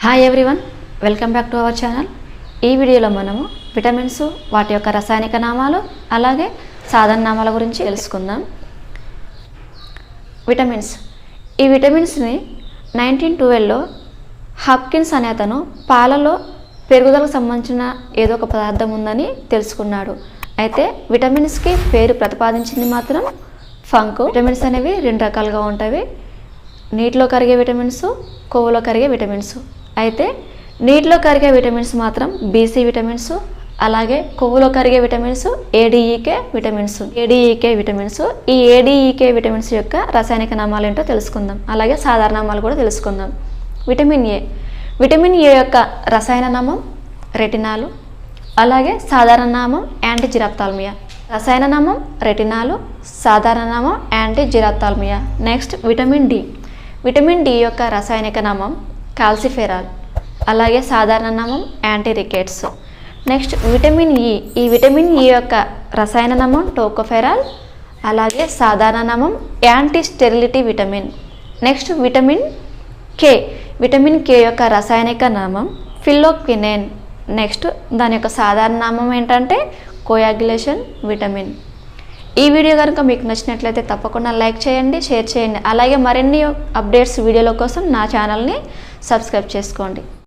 Hi everyone, welcome back to our channel. ఈ వీడియోలో మనము విటమిన్స్, వాటి యొక్క రసాయనిక నామాలు, అలాగే సాధారణ నామాల గురించి తెలుసుకుందాం. విటమిన్స్. ఈ విటమిన్స్ని 1912లో హాప్కిన్స్ అనే అతను పాలలో పెరుగుదలకు సంబంధించిన ఏదో ఒక పదార్థం ఉందని తెలుసుకున్నాడు. అయితే విటమిన్స్కి పేరు ప్రతిపాదించింది మాత్రం ఫంక్. విటమిన్స్ అనేవి రెండు రకాలుగా ఉంటాయి: నీటిలో కరిగే విటమిన్స్, కొవ్వులో కరిగే విటమిన్స్. అయితే నీటిలో కరిగే విటమిన్స్ మాత్రం బీసీ విటమిన్స్, అలాగే కొవ్వులో కరిగే విటమిన్స్ ఏడీఈకే విటమిన్స్. ఈ ఏడీఈకే విటమిన్స్ యొక్క రసాయనిక నామాలు ఏంటో తెలుసుకుందాం, అలాగే సాధారణ నామాలు కూడా తెలుసుకుందాం. విటమిన్ ఏ యొక్క రసాయన నామం రెటినాలు, అలాగే సాధారణ నామం యాంటీజిరాప్థాల్మియా. రసాయన నామం రెటినాలు, సాధారణ నామం యాంటీజిరాప్థాల్మియా. నెక్స్ట్ విటమిన్ డి యొక్క రసాయనిక నామం కాల్సిఫెరాల్, అలాగే సాధారణ నామం యాంటీరికేట్స్. Next vitamin E. ఈ విటమిన్ ఈ యొక్క రసాయన నామం టోకోఫెరాల్, అలాగే సాధారణ నామం anti sterility vitamin. Next vitamin K యొక్క రసాయనిక నామం ఫిల్లోక్వినేన్. నెక్స్ట్ దాని యొక్క సాధారణ నామం ఏంటంటే కోయాగ్యులేషన్ విటమిన్. ఈ వీడియో కనుక మీకు నచ్చినట్లయితే తప్పకుండా లైక్ చేయండి, షేర్ చేయండి, అలాగే మరిన్ని అప్డేట్స్ వీడియోల కోసం నా ఛానల్ని సబ్స్క్రైబ్ చేసుకోండి.